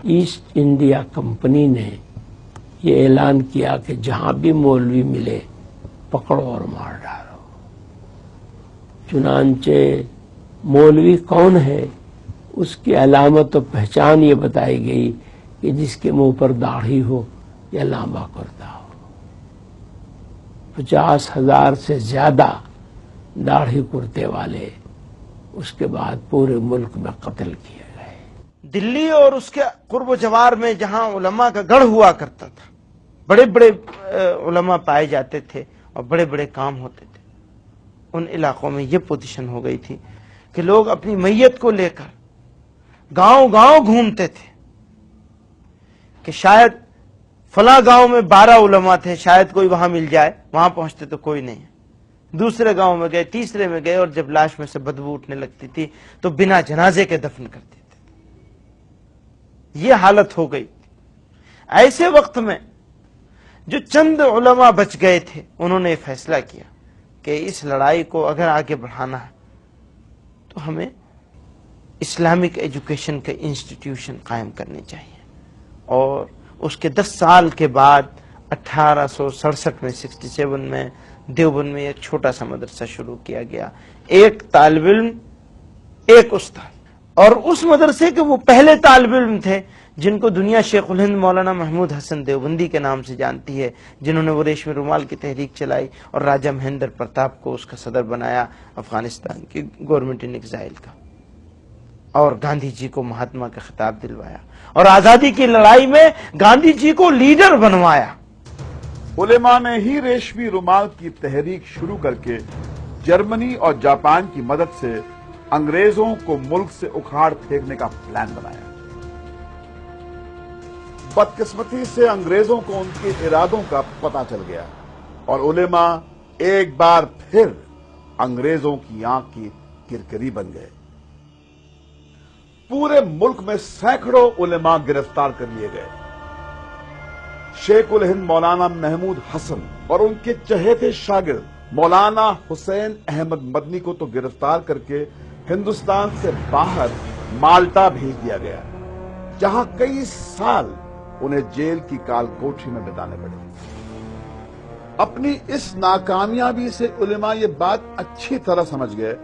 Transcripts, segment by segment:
East India company نے یہ اعلان کیا کہ جہاں بھی مولوی ملے پکڑو اور مار ڈالو. چنانچہ مولوی کون ہے اس کی علامت و پہچان یہ بتائی گئی کہ جس کے منہ پر داڑھی ہو یا لمبا کرتا ہو. 50,000 سے زیادہ داڑھی کرتے والے اس کے بعد پورے ملک میں قتل کیے گئے. دلی اور اس کے قرب و جوار میں جہاں علماء کا گڑھ ہوا کرتا تھا، بڑے بڑے علماء پائے جاتے تھے اور بڑے بڑے کام ہوتے تھے، ان علاقوں میں یہ پوزیشن ہو گئی تھی کہ لوگ اپنی میت کو لے کر گاؤں گاؤں گھومتے تھے کہ شاید فلاں گاؤں میں 12 علماء تھے، شاید کوئی وہاں مل جائے. وہاں پہنچتے تو کوئی نہیں. دوسرے گاؤں میں گئے، تیسرے میں گئے، اور جب لاش میں سے بدبو اٹھنے لگتی تھی تو بنا جنازے کے دفن کرتے تھے. یہ حالت ہو گئی. ایسے وقت میں جو چند علماء بچ گئے تھے انہوں نے فیصلہ کیا کہ اس لڑائی کو اگر آگے بڑھانا ہے تو ہمیں اسلامک ایجوکیشن کے انسٹیٹیوشن قائم کرنے چاہیے. اور اس کے 10 سال کے بعد 1867 میں 67 میں دیوبند میں ایک چھوٹا سا مدرسہ شروع کیا گیا. ایک طالب علم، ایک استاد. اور اس مدرسے کے وہ پہلے طالب علم تھے جن کو دنیا شیخ الہند مولانا محمود حسن دیوبندی کے نام سے جانتی ہے، جنہوں نے وہ ریشمی رومال کی تحریک چلائی اور راجہ مہندر پرتاپ کو اس کا صدر بنایا افغانستان کی گورنمنٹ ان ایگزائل کا، اور گاندھی جی کو مہاتما کا خطاب دلوایا اور آزادی کی لڑائی میں گاندھی جی کو لیڈر بنوایا. علماء نے ہی ریشمی رومال کی تحریک شروع کر کے جرمنی اور جاپان کی مدد سے انگریزوں کو ملک سے اکھاڑ پھینکنے کا پلان بنایا. بدقسمتی سے انگریزوں کو ان کے ارادوں کا پتہ چل گیا اور علماء ایک بار پھر انگریزوں کی آنکھ کی کرکری بن گئے. پورے ملک میں سینکڑوں علماء گرفتار کر لیے گئے. شیخ الہند مولانا محمود حسن اور ان کے چہیتے شاگرد مولانا حسین احمد مدنی کو تو گرفتار کر کے ہندوستان سے باہر مالٹا بھیج دیا گیا، جہاں کئی سال انہیں جیل کی کال کوٹھی میں بتانے پڑے. اپنی اس ناکامیابی سے علماء یہ بات اچھی طرح سمجھ گئے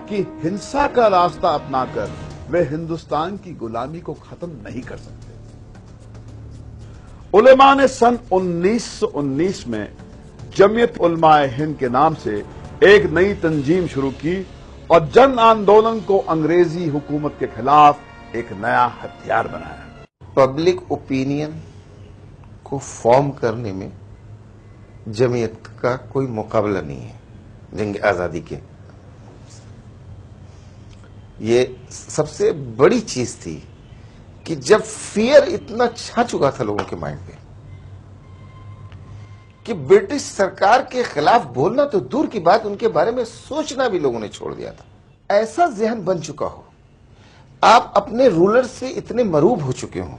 کہ ہنسا کا راستہ اپنا کر وہ ہندوستان کی غلامی کو ختم نہیں کر سکتے. علماء نے سن 1919 میں جمعیت علماء ہند کے نام سے ایک نئی تنظیم شروع کی اور جن آندولن کو انگریزی حکومت کے خلاف ایک نیا ہتھیار بنایا. پبلک اوپینین کو فارم کرنے میں جمعیت کا کوئی مقابلہ نہیں ہے جنگ آزادی کے. یہ سب سے بڑی چیز تھی کہ جب فیئر اتنا چھا چکا تھا لوگوں کے مائنڈ پہ کہ برٹش سرکار کے خلاف بولنا تو دور کی بات، ان کے بارے میں سوچنا بھی لوگوں نے چھوڑ دیا تھا. ایسا ذہن بن چکا ہو، آپ اپنے رولر سے اتنے مروب ہو چکے ہوں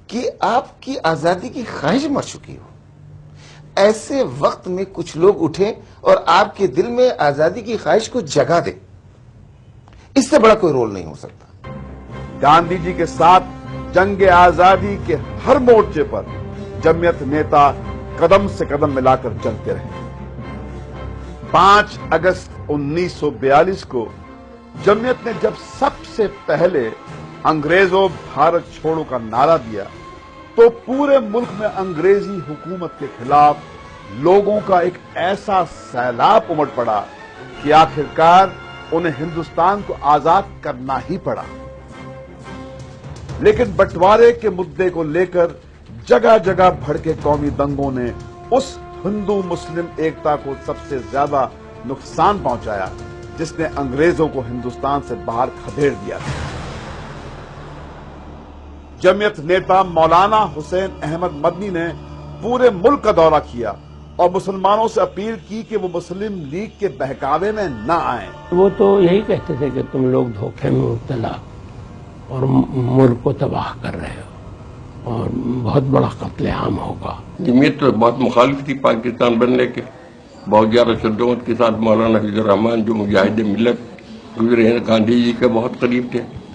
کہ آپ کی آزادی کی خواہش مر چکی ہو. ایسے وقت میں کچھ لوگ اٹھیں اور آپ کے دل میں آزادی کی خواہش کو جگا دیں، اس سے بڑا کوئی رول نہیں ہو سکتا. گاندھی جی کے ساتھ جنگ آزادی کے ہر مورچے پر جمعیت نیتا قدم سے قدم ملا کر چلتے رہے. 5 اگست 1942 کو جمعیت نے جب سب سے پہلے انگریزوں بھارت چھوڑو کا نعرہ دیا تو پورے ملک میں انگریزی حکومت کے خلاف لوگوں کا ایک ایسا سیلاب امڑ پڑا کہ آخرکار انہیں ہندوستان کو آزاد کرنا ہی پڑا. لیکن بٹوارے کے مدعے کو لے کر جگہ جگہ بھڑکے قومی دنگوں نے اس ہندو مسلم ایکتا کو سب سے زیادہ نقصان پہنچایا جس نے انگریزوں کو ہندوستان سے باہر کھدیڑ دیا تھا. جمعیت نیتا مولانا حسین احمد مدنی نے پورے ملک کا دورہ کیا اور مسلمانوں سے اپیل کی کہ وہ مسلم لیگ کے بہکاوے میں نہ آئیں. وہ تو یہی کہتے تھے کہ تم لوگ دھوکے میں مبتلا اور ملک کو تباہ کر رہے ہو اور بہت بڑا قتل عام ہوگا. جمعیت تو بہت مخالف تھی پاکستان بننے کے. بہت زیادہ شدت کے ساتھ مولانا حفیظ الرحمان جو مجاہد ملت گزرے ہیں، گاندھی جی کے بہت قریب تھے،